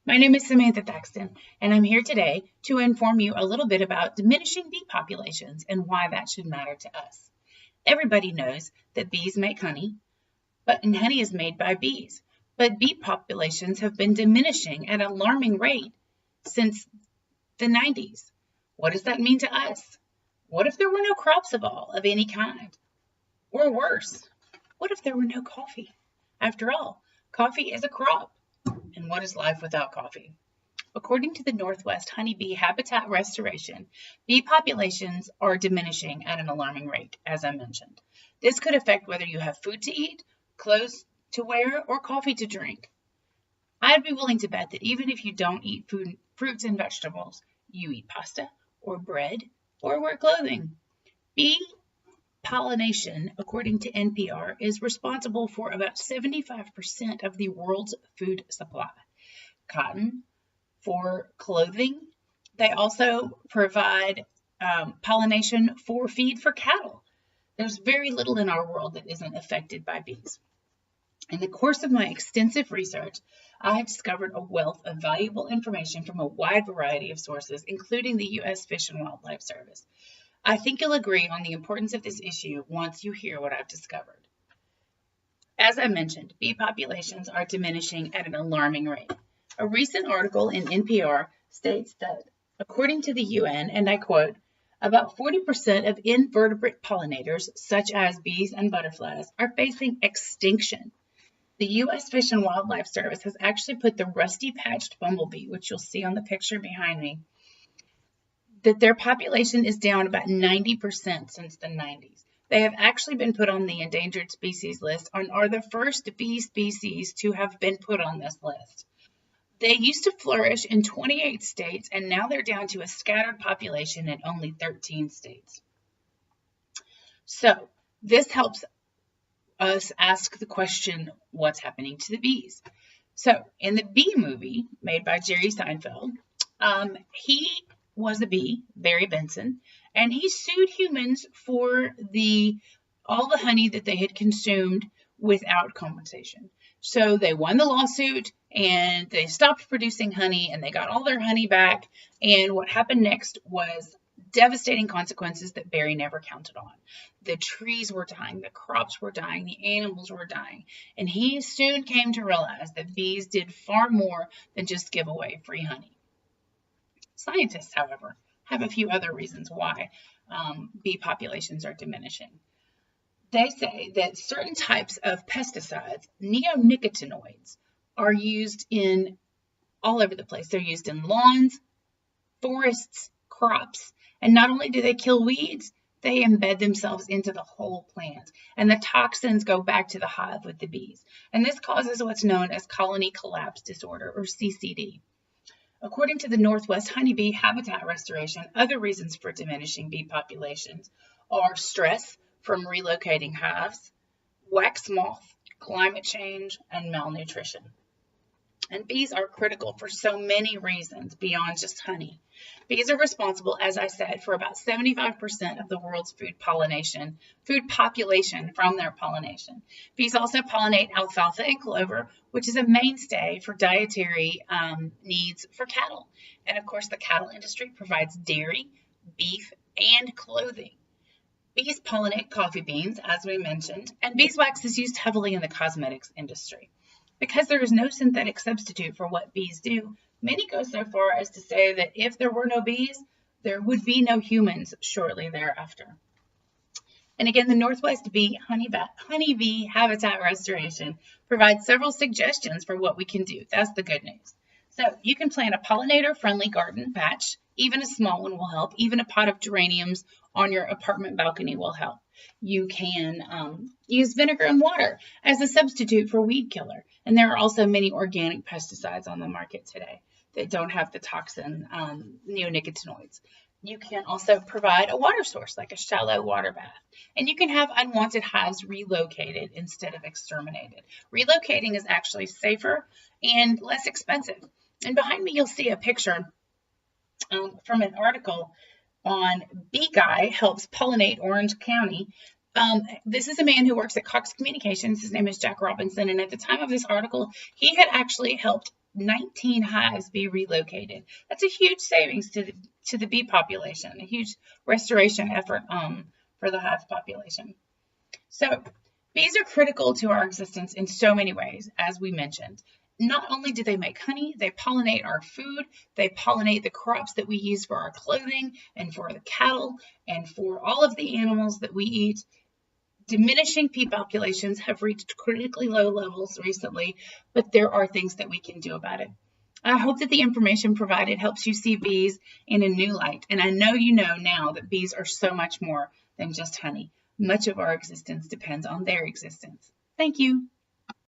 My name is Samantha Thaxton, and I'm here today to inform you a little bit about diminishing bee populations and why that should matter to us. Everybody knows that bees make honey, and honey is made by bees. But bee populations have been diminishing at an alarming rate since the 90s. What does that mean to us? What if there were no crops of any kind? Or worse, what if there were no coffee? After all, coffee is a crop. And what is life without coffee? According to the Northwest Honeybee Habitat Restoration, bee populations are diminishing at an alarming rate, as I mentioned. This could affect whether you have food to eat, clothes to wear, or coffee to drink. I'd be willing to bet that even if you don't eat fruits and vegetables, you eat pasta or bread or wear clothing. Bee pollination, according to NPR, is responsible for about 75% of the world's food supply. Cotton for clothing. They also provide pollination for feed for cattle. There's very little in our world that isn't affected by bees. In the course of my extensive research, I have discovered a wealth of valuable information from a wide variety of sources, including the U.S. Fish and Wildlife Service. I think you'll agree on the importance of this issue once you hear what I've discovered. As I mentioned, bee populations are diminishing at an alarming rate. A recent article in NPR states that, according to the UN, and I quote, about 40% of invertebrate pollinators, such as bees and butterflies, are facing extinction. The U.S. Fish and Wildlife Service has actually put the rusty-patched bumblebee, which you'll see on the picture behind me, that their population is down about 90% since the 90s. They have actually been put on the endangered species list and are the first bee species to have been put on this list. They used to flourish in 28 states, and now they're down to a scattered population in only 13 states. So this helps us ask the question, what's happening to the bees? So in the Bee Movie, made by Jerry Seinfeld, he was a bee, Barry Benson, and he sued humans for all the honey that they had consumed without compensation. So they won the lawsuit and they stopped producing honey and they got all their honey back. And what happened next was devastating consequences that Barry never counted on. The trees were dying, the crops were dying, the animals were dying. And he soon came to realize that bees did far more than just give away free honey. Scientists, however, have a few other reasons why bee populations are diminishing. They say that certain types of pesticides, neonicotinoids, are used in all over the place. They're used in lawns, forests, crops, and not only do they kill weeds, they embed themselves into the whole plant, and the toxins go back to the hive with the bees. And this causes what's known as colony collapse disorder, or CCD. According to the Northwest Honeybee Habitat Restoration, other reasons for diminishing bee populations are stress from relocating hives, wax moth, climate change, and malnutrition. And bees are critical for so many reasons beyond just honey. Bees are responsible, as I said, for about 75% of the world's food population from their pollination. Bees also pollinate alfalfa and clover, which is a mainstay for dietary needs for cattle. And of course, the cattle industry provides dairy, beef, and clothing. Bees pollinate coffee beans, as we mentioned, and beeswax is used heavily in the cosmetics industry. Because there is no synthetic substitute for what bees do, many go so far as to say that if there were no bees, there would be no humans shortly thereafter. And again, the Northwest Honeybee Habitat Restoration provides several suggestions for what we can do. That's the good news. So you can plant a pollinator-friendly garden patch. Even a small one will help. Even a pot of geraniums on your apartment balcony will help. You can use vinegar and water as a substitute for weed killer. And there are also many organic pesticides on the market today that don't have the toxin neonicotinoids. You can also provide a water source like a shallow water bath. And you can have unwanted hives relocated instead of exterminated. Relocating is actually safer and less expensive. And behind me, you'll see a picture from an article on Bee Guy Helps Pollinate Orange County. This is a man who works at Cox Communications. His name is Jack Robinson. And at the time of this article, he had actually helped 19 hives be relocated. That's a huge savings to the bee population, a huge restoration effort for the hive population. So bees are critical to our existence in so many ways, as we mentioned. Not only do they make honey, they pollinate our food, they pollinate the crops that we use for our clothing and for the cattle and for all of the animals that we eat. Diminishing bee populations have reached critically low levels recently, but there are things that we can do about it. I hope that the information provided helps you see bees in a new light, and I know you know now that bees are so much more than just honey. Much of our existence depends on their existence. Thank you.